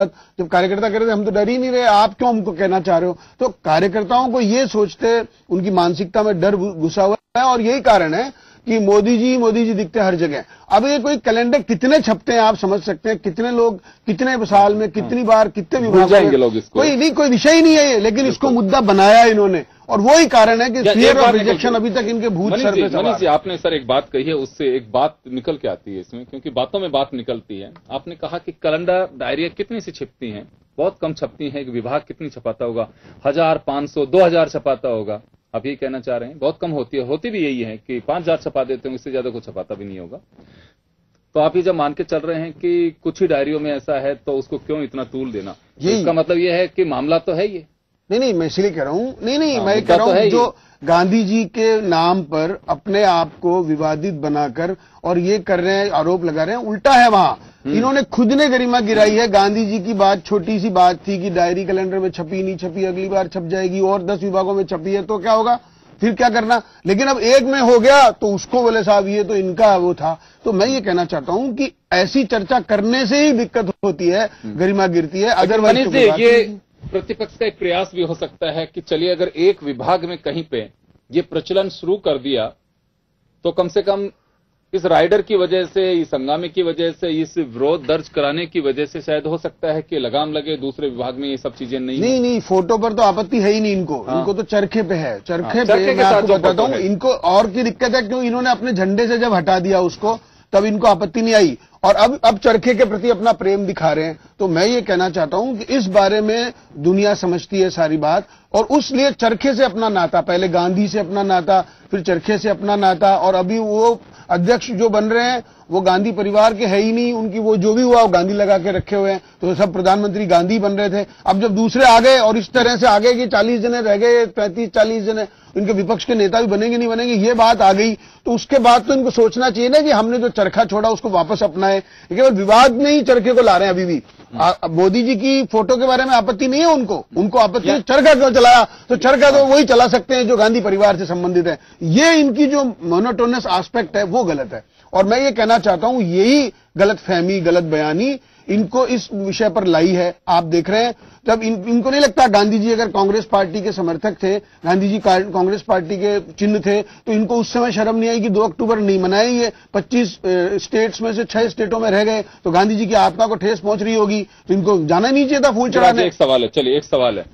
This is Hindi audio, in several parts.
जब कार्यकर्ता कह रहे थे हम तो डर ही नहीं रहे, आप क्यों हमको कहना चाह रहे हो? तो कार्यकर्ताओं को ये सोचते, उनकी मानसिकता में डर घुसा हुआ है और यही कारण है कि मोदी जी दिखते हर जगह। अब ये कोई कैलेंडर कितने छपते हैं आप समझ सकते हैं, कितने लोग कितने साल में कितनी बार कितने विभाग जाएंगे लोग इसको। कोई विषय ही नहीं है ये, लेकिन इसको मुद्दा बनाया इन्होंने और वही कारण है कि फियर ऑफ रिजेक्शन अभी तक इनके भूत सर पे सवार। मनीष जी, आपने सर एक बात कही है, उससे एक बात निकल के आती है इसमें, क्योंकि बातों में बात निकलती है। आपने कहा कि कैलेंडर डायरिया कितनी सी छिपती हैं, बहुत कम छपती हैं। एक विभाग कितनी छपाता होगा, 1000, 500, 2000 छपाता होगा। आप यही कहना चाह रहे हैं? बहुत कम होती है, होती भी यही है कि 5000 छपा देते हैं, इससे ज्यादा कुछ छपाता भी नहीं होगा। तो आप ये जब मान के चल रहे हैं कि कुछ ही डायरियों में ऐसा है, तो उसको क्यों इतना तूल देना? इसका मतलब ये है कि मामला तो है ये। नहीं, मैं इसलिए कह रहा हूं, नहीं, मैं कह रहा हूं जो गांधी जी के नाम पर अपने आप को विवादित बनाकर और ये कर रहे हैं, आरोप लगा रहे हैं, उल्टा है वहां। इन्होंने खुद ने गरिमा गिराई है। गांधी जी की बात छोटी सी बात थी कि डायरी कैलेंडर में छपी नहीं छपी, अगली बार छप जाएगी, और 10 विभागों में छपी है तो क्या होगा, फिर क्या करना? लेकिन अब एक में हो गया तो उसको बोले साहब ये तो इनका वो था। तो मैं ये कहना चाहता हूं कि ऐसी चर्चा करने से ही दिक्कत होती है, गरिमा गिरती है। अदरवाइज ये प्रतिपक्ष का एक प्रयास भी हो सकता है कि चलिए अगर एक विभाग में कहीं पे ये प्रचलन शुरू कर दिया तो कम से कम इस राइडर की वजह से, इस हंगामे की वजह से, इस विरोध दर्ज कराने की वजह से शायद हो सकता है कि लगाम लगे, दूसरे विभाग में ये सब चीजें नहीं। फोटो पर तो आपत्ति है ही नहीं इनको। हाँ। इनको तो चरखे पे है, चरखे पे मैं आपको बताता हूँ। इनको और की दिक्कत है क्यों, इन्होंने अपने झंडे से जब हटा दिया उसको तब इनको आपत्ति नहीं आई और अब चरखे के प्रति अपना प्रेम दिखा रहे हैं। तो मैं ये कहना चाहता हूं कि इस बारे में दुनिया समझती है सारी बात और उसलिए चरखे से अपना नाता, पहले गांधी से अपना नाता, फिर चरखे से अपना नाता, और अभी वो अध्यक्ष जो बन रहे हैं वो गांधी परिवार के है ही नहीं। उनकी वो जो भी हुआ वो गांधी लगा के रखे हुए हैं, तो सब प्रधानमंत्री गांधी बन रहे थे। अब जब दूसरे आ गए और इस तरह से आ गए कि 40 जने रह गए, 35-40 जने इनके विपक्ष के नेता भी बनेंगे नहीं बनेंगे, ये बात आ गई, तो उसके बाद तो इनको सोचना चाहिए ना कि हमने जो चरखा छोड़ा उसको वापस अपनाए। केवल विवाद में ही चरखे को ला रहे हैं अभी भी। मोदी जी की फोटो के बारे में आपत्ति नहीं है उनको आपत्ति है चरखा क्यों चलाया, तो चरखा तो वही चला सकते हैं जो गांधी परिवार से संबंधित है। ये इनकी जो मोनोटोनस एस्पेक्ट है वो गलत है और मैं ये कहना चाहता हूं यही गलत फहमी, गलत बयानी इनको इस विषय पर लाई है। आप देख रहे हैं जब इनको नहीं लगता गांधी जी अगर कांग्रेस पार्टी के समर्थक थे, गांधी जी कांग्रेस पार्टी के चिन्ह थे, तो इनको उस समय शर्म नहीं आई कि 2 अक्टूबर नहीं मनाए। ये 25 स्टेट्स में से 6 स्टेटों में रह गए, तो गांधी जी की आत्मा को ठेस पहुंच रही होगी, तो इनको जाना नहीं चाहिए था फूल चढ़ाने। एक सवाल है, चलिए एक सवाल है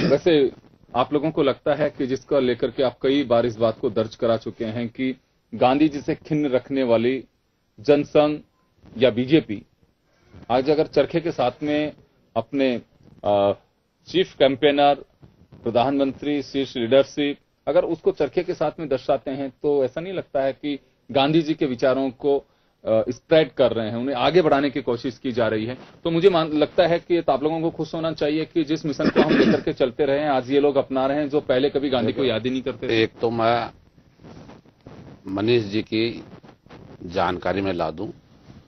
वैसे आप लोगों को लगता है कि जिसका लेकर के आप कई बार इस बात को दर्ज करा चुके हैं कि गांधी जी से खिन्न रखने वाली जनसंघ या बीजेपी आज अगर चरखे के साथ में अपने चीफ कैंपेनर, प्रधानमंत्री, शीर्ष लीडरशिप अगर उसको चरखे के साथ में दर्शाते हैं, तो ऐसा नहीं लगता है कि गांधी जी के विचारों को स्प्रेड कर रहे हैं, उन्हें आगे बढ़ाने की कोशिश की जा रही है? तो मुझे लगता है कि आप लोगों को खुश होना चाहिए कि जिस मिशन को हम लेकर के चलते रहे हैं आज ये लोग अपना रहे हैं जो पहले कभी गांधी को याद ही नहीं करते थे। एक तो मैं मनीष जी की जानकारी में ला दूं,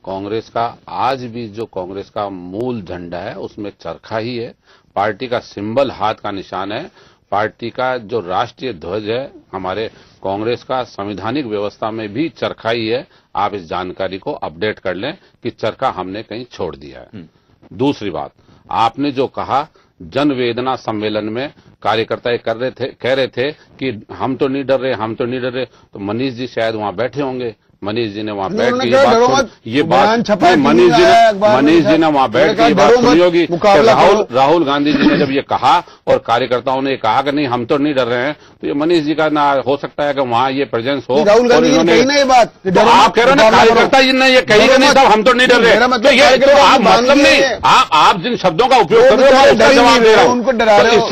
कांग्रेस का आज भी जो कांग्रेस का मूल झंडा है उसमें चरखा ही है, पार्टी का सिंबल हाथ का निशान है, पार्टी का जो राष्ट्रीय ध्वज है हमारे कांग्रेस का संवैधानिक व्यवस्था में भी चरखा ही है। आप इस जानकारी को अपडेट कर लें कि चरखा हमने कहीं छोड़ दिया है। दूसरी बात, आपने जो कहा जनवेदना सम्मेलन में कार्यकर्ता कह रहे थे कि हम तो नहीं डर रहे, तो मनीष जी शायद वहां बैठे होंगे, मनीष जी ने वहां बैठ के ये बात मनीष जी ने वहां बैठ के ये बात सुनी होगी। राहुल गांधी जी ने जब ये कहा और कार्यकर्ताओं ने कहा कि नहीं हम तो नहीं डर रहे हैं, तो ये मनीष जी का ना हो सकता है कि वहां ये प्रेजेंस हो। राहुल गांधी ने कही ना ये बात, आप कह रहे हो ना कार्यकर्ता जी ने ये कही कि नहीं साहब हम तो नहीं डर रहे, तो ये तो आप मतलब नहीं, आप जिन शब्दों का उपयोग कर रहे हो उसका जवाब दे रहे हो, उनको डरा रहे हो।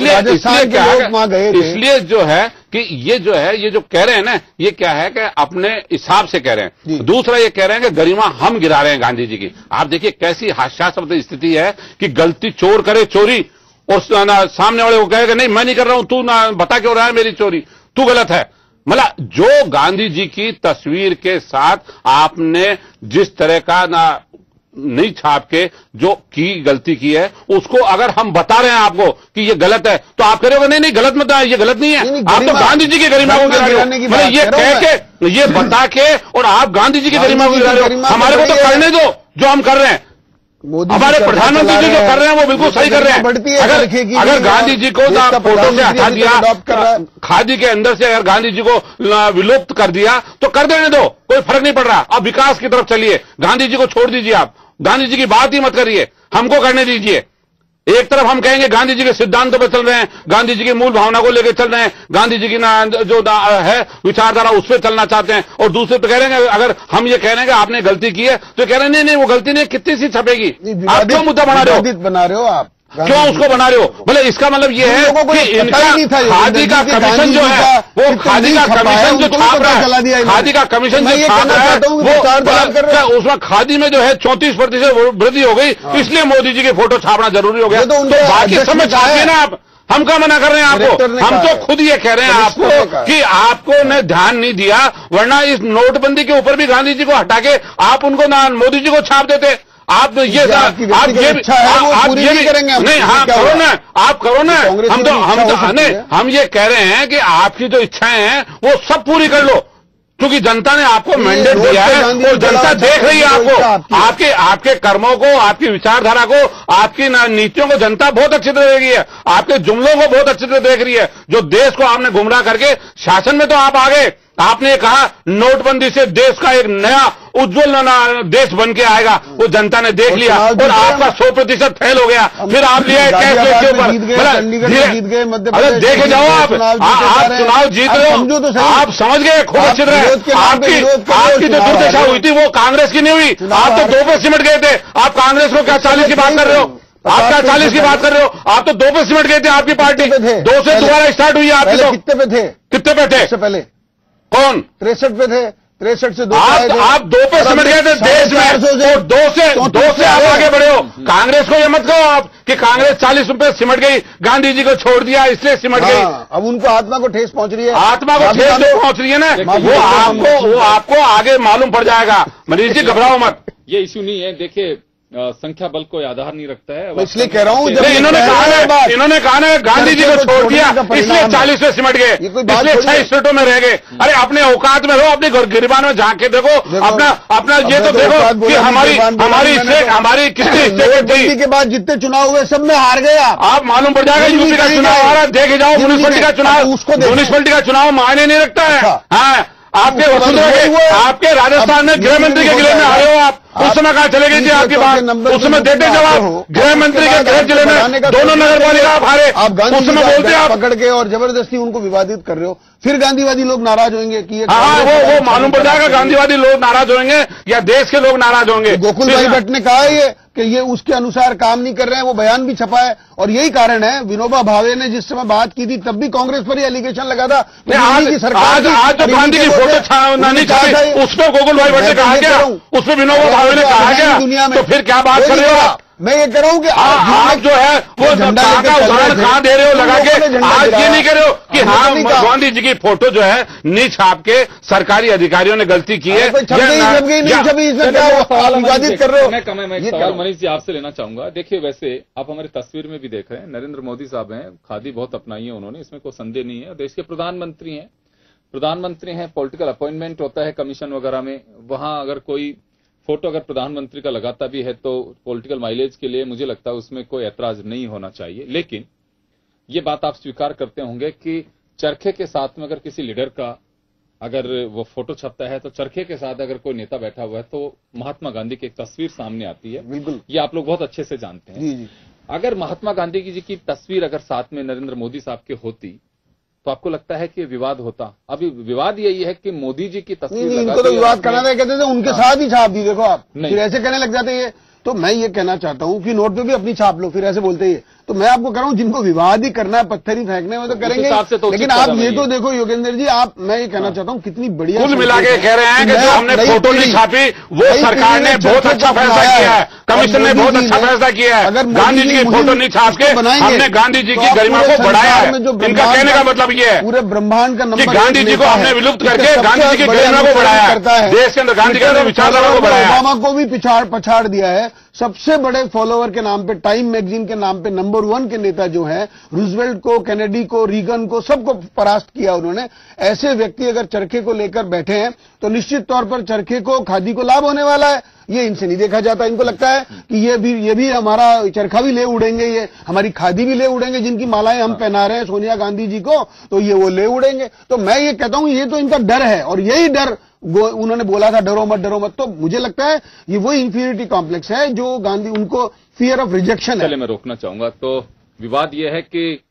इसलिए जो है कि ये जो है ये जो कह रहे हैं ना ये क्या है कि अपने हिसाब से कह रहे हैं। दूसरा ये कह रहे हैं कि गरिमा हम गिरा रहे हैं गांधी जी की। आप देखिए कैसी हास्यास्पद स्थिति है कि गलती चोर करे चोरी और सामने वाले को कहेगा नहीं मैं नहीं कर रहा हूं, तू ना बता क्यों रहा है मेरी चोरी, तू गलत है। मतलब जो गांधी जी की तस्वीर के साथ आपने जिस तरह का ना नहीं छाप के जो की गलती की है उसको अगर हम बता रहे हैं आपको कि ये गलत है तो आप कह रहे हो नहीं गलत मत है, ये गलत नहीं है, आप तो गांधी जी की गरिमा को गिरा रहे हो। मतलब ये कह के ये बता के और आप गांधी जी की गरिमा को गिरा रहे हो। हमारे को तो करने दो जो हम कर रहे हैं। हमारे प्रधानमंत्री जी जो कर रहे हैं वो बिल्कुल सही कर रहे हैं। अगर गांधी जी को फोटो से हटा दिया, खादी के अंदर से अगर गांधी जी को विलुप्त कर दिया तो कर देने दो, कोई फर्क नहीं पड़ रहा। अब विकास की तरफ चलिए, गांधी जी को छोड़ दीजिए, आप गांधी जी की बात ही मत करिए, हमको करने दीजिए। एक तरफ हम कहेंगे गांधी जी के सिद्धांतों पर चल रहे हैं, गांधी जी की मूल भावना को लेकर चल रहे हैं, गांधी जी की जो है विचारधारा उस पर चलना चाहते हैं, और दूसरे तो कह रहे हैं अगर हम ये कह रहे हैं कि आपने गलती की है तो कह रहे हैं नहीं वो गलती नहीं, कितनी सी छपेगी। आप क्यों मुद्दा बना रहे हो आप, क्यों उसको बना रहे हो? बोले इसका मतलब ये है कि इनका खादी का कमीशन जो है वो खादी का कमीशन जो छाप रहा है, खादी का कमीशन जो छाप रहा है वो उसमें खादी में जो है 34% वृद्धि हो गई, इसलिए मोदी जी के फोटो छापना जरूरी हो गया। तो बाकी समय छापिए ना आप, हम क्या मना कर रहे हैं आपको? हम तो खुद ये कह रहे हैं आपको कि आपको ने ध्यान नहीं दिया, वरना इस नोटबंदी के ऊपर भी गांधी जी को हटा के आप उनको मोदी जी को छाप देते। आप ये आप ये भी करेंगे नहीं, हाँ करो ना, आप करो ना। हम ये कह रहे हैं कि आपकी जो इच्छाएं हैं वो सब पूरी कर लो, क्योंकि जनता ने आपको मैंडेट दिया है और जनता देख रही है आपको, आपके कर्मों को, आपकी विचारधारा को, आपकी नीतियों को जनता बहुत अच्छी तरह देख रही है, आपके जुमलों को बहुत अच्छी तरह देख रही है। जो देश को आपने गुमराह करके शासन में तो आप आ गए, आपने कहा नोटबंदी से देश का एक नया उज्जवल देश बन के आएगा, वो जनता ने देख लिया और आपका 100% फेल हो गया। फिर आप लिए कैश के ऊपर, अरे देखे जाओ आप चुनाव जीत रहे हो, आप समझ गए खूब अच्छी तरह। आपकी जो दुर्दशा हुई थी वो कांग्रेस की नहीं हुई, आप तो 2 पे सिमट गए थे। आप कांग्रेस को क्या 40 की बात कर रहे हो? आप क्या 40 की बात कर रहे हो? आप तो 2 पे सिमट गए थे, आपकी पार्टी 2 से दोबारा स्टार्ट हुई है आपकी। तो कितने पे थे? कितने पे थे? पहले कौन? 63 पे थे, 63 से 2 आप 2 पे सिमट गए थे देश में, तो 2 से आप आगे बढ़े हो। कांग्रेस को ये मत कहो आप कि कांग्रेस 40 पे सिमट गई, गांधी जी को छोड़ दिया इसलिए सिमट गई। अब उनको आत्मा को ठेस पहुंच रही है, आत्मा को ठेस जो पहुंच रही है ना, वो आपको आगे मालूम पड़ जाएगा। मनीष जी घबराओ मत, ये इश्यू नहीं है। देखिए संख्या बल कोई आधार नहीं रखता है, इसलिए कह रहा हूँ। इन्होंने कहा ना गांधी जी को छोड़ दिया इसलिए 40 पे सिमट गए, इसलिए 6 स्टेटों में रह गए। अरे अपने औकात में रहो, अपनी गिरबान में झांक के देखो, अपना ये तो देखो कि हमारी कितनी स्टेट थी के बाद जितने चुनाव हुए सब में हार गए आप मालूम पड़ जाएगा। यूपी का चुनाव आ रहा है, देखे जाओ। म्यूनिसिपलिटी का चुनाव मायने नहीं रखता है। हाँ, आपके आपके राजस्थान में गृह मंत्री के जिले में आ रहे हो आप, उस समय कहाँ चले गई थी आपकी बात? उस समय देते जवाब, गृह मंत्री के गृह जिले में दोनों नगर पालिका आप हारे, उस समय बोलते आप पकड़ के और जबरदस्ती उनको विवादित कर रहे हो। फिर गांधीवादी लोग नाराज होंगे कि हाँ, वो मालूम पड़ जाएगा। गांधीवादी लोग नाराज होंगे या देश के लोग नाराज होंगे। गोकुल भाई भट्ट ने कहा है कि ये उसके अनुसार काम नहीं कर रहे हैं, वो बयान भी छपा है। और यही कारण है, विनोबा भावे ने जिस समय बात की थी तब भी कांग्रेस पर ही एलिगेशन लगा था। आज जो गांधी की फोटो नहीं छापी उसमें गोकुल भाई भट्ट ने कहा गया, उसमें विनोबा भावे ने कहा गया, दुनिया में तो फिर क्या बात कर रहे हो आप? मैं ये कह रहा हूँ कि आप जो है वो उदाहरण कहाँ दे रहे हो लगा के? आज ये नहीं कह रहे हो कि हाँ गांधी जी की फोटो जो है नहीं छाप के सरकारी अधिकारियों ने गलती की है। विवादित कर रहे हो। मैं एक सवाल मनीष जी आपसे लेना चाहूंगा। देखिए वैसे आप हमारी तस्वीर में भी देख रहे हैं, नरेंद्र मोदी साहब हैं, खादी बहुत अपनाई है उन्होंने, इसमें कोई संदेह नहीं है। देश के प्रधानमंत्री हैं, पॉलिटिकल अपॉइंटमेंट होता है कमीशन वगैरह में, वहां अगर कोई फोटो अगर प्रधानमंत्री का लगाता भी है तो पॉलिटिकल माइलेज के लिए मुझे लगता है उसमें कोई ऐतराज नहीं होना चाहिए। लेकिन ये बात आप स्वीकार करते होंगे कि चरखे के साथ में अगर किसी लीडर का अगर वो फोटो छपता है तो चरखे के साथ अगर कोई नेता बैठा हुआ है तो महात्मा गांधी की एक तस्वीर सामने आती है। बिल्कुल, ये आप लोग बहुत अच्छे से जानते हैं। जी। अगर महात्मा गांधी जी की तस्वीर अगर साथ में नरेंद्र मोदी साहब की होती तो आपको लगता है कि विवाद होता? अभी विवाद यही है कि मोदी जी की तस्वीर इनको तो विवाद करना था, कहते थे उनके साथ ही छाप दी, देखो आप फिर ऐसे कहने लग जाते हैं। तो मैं ये कहना चाहता हूं कि नोट पे भी अपनी छाप लो, फिर ऐसे बोलते ही। तो मैं आपको कह रहा हूं जिनको विवाद ही करना है, पत्थर ही फेंकने में तो करेंगे, लेकिन आप ये तो देखो योगेंद्र जी, आप मैं ये कहना चाहता हूं कितनी बढ़िया कुल मिला के कह रहे हैं कि जो हमने फोटो नहीं छापी वो सरकार ने बहुत अच्छा फैसला किया है, कमीशन ने बहुत अच्छा फैसला किया है। अगर गांधी जी की फोटो नहीं छाप के हमने गांधी जी की गरिमा को बढ़ाया है। इनका कहने का मतलब ये है पूरे ब्रह्मांड का नंबर गांधी जी को हमने विलुप्त करके गांधी जी की गरिमा को बढ़ाया है, देश के अंदर गांधी के अंदर विचारधारा को बढ़ाया है। ओबामा को भी पछाड़ दिया है, सबसे बड़े फॉलोवर के नाम पे, टाइम मैगजीन के नाम पे नंबर 1 के नेता जो है, रूजवेल्ट को, कैनेडी को, रीगन को, सबको परास्त किया उन्होंने। ऐसे व्यक्ति अगर चरखे को लेकर बैठे हैं तो निश्चित तौर पर चरखे को, खादी को लाभ होने वाला है। ये इनसे नहीं देखा जाता। इनको लगता है कि ये भी हमारा चरखा भी ले उड़ेंगे, ये हमारी खादी भी ले उड़ेंगे, जिनकी मालाएं हम पहना रहे हैं सोनिया गांधी जी को, तो ये वो ले उड़ेंगे। तो मैं ये कहता हूं ये तो इनका डर है, और यही डर उन्होंने बोला था डरो मत डरो मत। तो मुझे लगता है ये वो इंफीरियरिटी कॉम्प्लेक्स है जो गांधी, उनको फियर ऑफ रिजेक्शन है। चलिए मैं रोकना चाहूंगा। तो विवाद यह है कि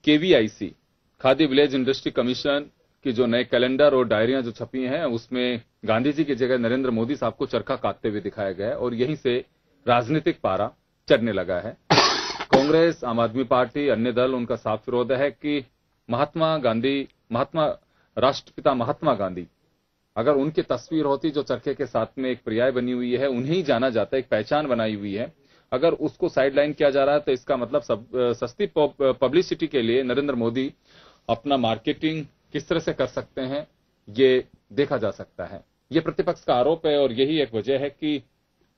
KVIC, khadi village industry commission की जो नए कैलेंडर और डायरियां जो छपी हैं, उसमें गांधी जी की जगह नरेंद्र मोदी साहब को चरखा काटते हुए दिखाया गया है, और यहीं से राजनीतिक पारा चढ़ने लगा है। कांग्रेस, आम आदमी पार्टी, अन्य दल, उनका साफ विरोध है कि राष्ट्रपिता महात्मा गांधी, अगर उनकी तस्वीर होती जो चरखे के साथ में एक पर्याय बनी हुई है, उन्हें ही जाना जाता है, एक पहचान बनाई हुई है, अगर उसको साइडलाइन किया जा रहा है तो इसका मतलब सस्ती पब्लिसिटी के लिए नरेंद्र मोदी अपना मार्केटिंग किस तरह से कर सकते हैं, ये देखा जा सकता है। ये प्रतिपक्ष का आरोप है, और यही एक वजह है कि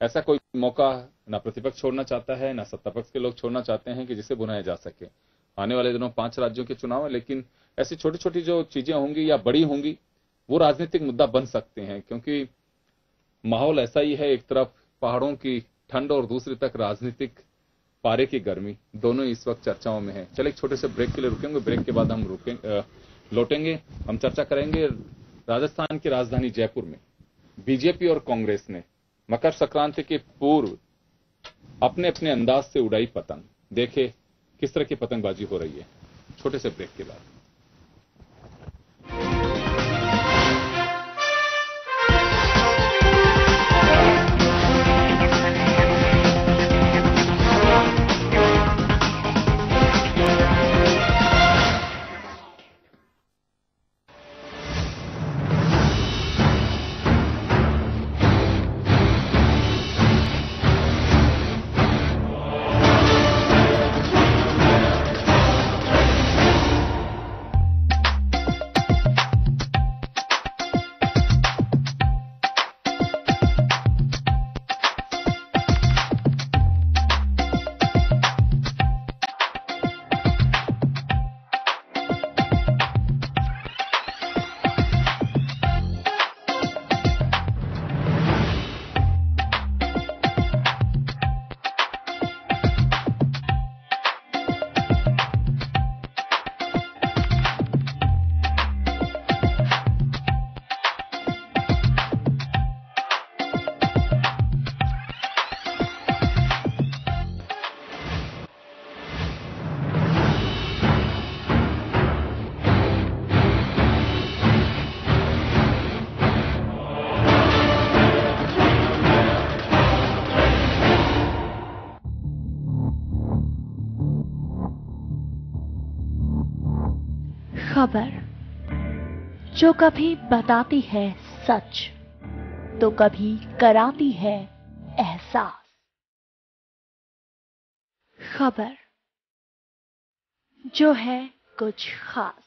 ऐसा कोई मौका ना प्रतिपक्ष छोड़ना चाहता है, ना सत्तापक्ष के लोग छोड़ना चाहते हैं कि जिसे बुनाया जा सके। आने वाले दिनों 5 राज्यों के चुनाव है, लेकिन ऐसी छोटी छोटी जो चीजें होंगी या बड़ी होंगी, वो राजनीतिक मुद्दा बन सकते हैं, क्योंकि माहौल ऐसा ही है, एक तरफ पहाड़ों की ठंड और दूसरी तक राजनीतिक पारे की गर्मी, दोनों इस वक्त चर्चाओं में है। चलिए एक छोटे से ब्रेक के लिए रुकेंगे, ब्रेक के बाद हम लौटेंगे। हम चर्चा करेंगे राजस्थान की राजधानी जयपुर में बीजेपी और कांग्रेस ने मकर संक्रांति के पूर्व अपने अपने अंदाज से उड़ाई पतंग। देखे किस तरह की पतंगबाजी हो रही है, छोटे से ब्रेक के बाद। खबर जो कभी बताती है सच तो कभी कराती है एहसास। खबर जो है कुछ खास।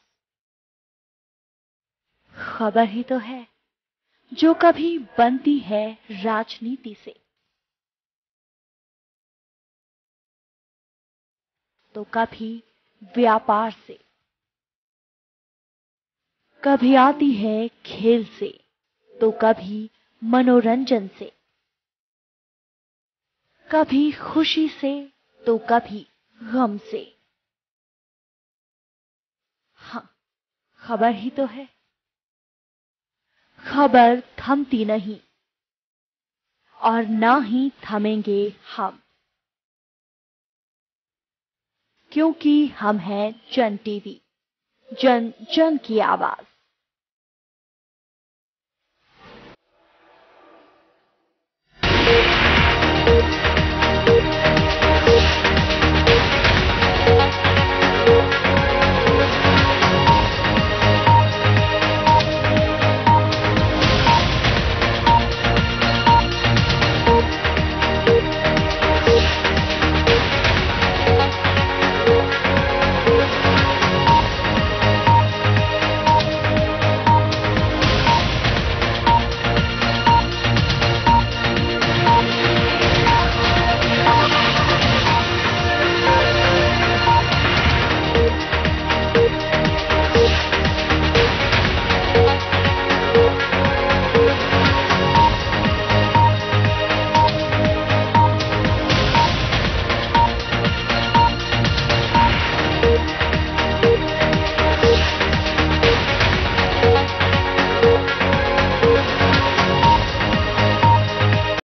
खबर ही तो है जो कभी बनती है राजनीति से तो कभी व्यापार से, कभी आती है खेल से तो कभी मनोरंजन से, कभी खुशी से तो कभी गम से। हाँ, खबर ही तो है। खबर थमती नहीं और ना ही थमेंगे हम, क्योंकि हम हैं जन टीवी, जन जन की आवाज।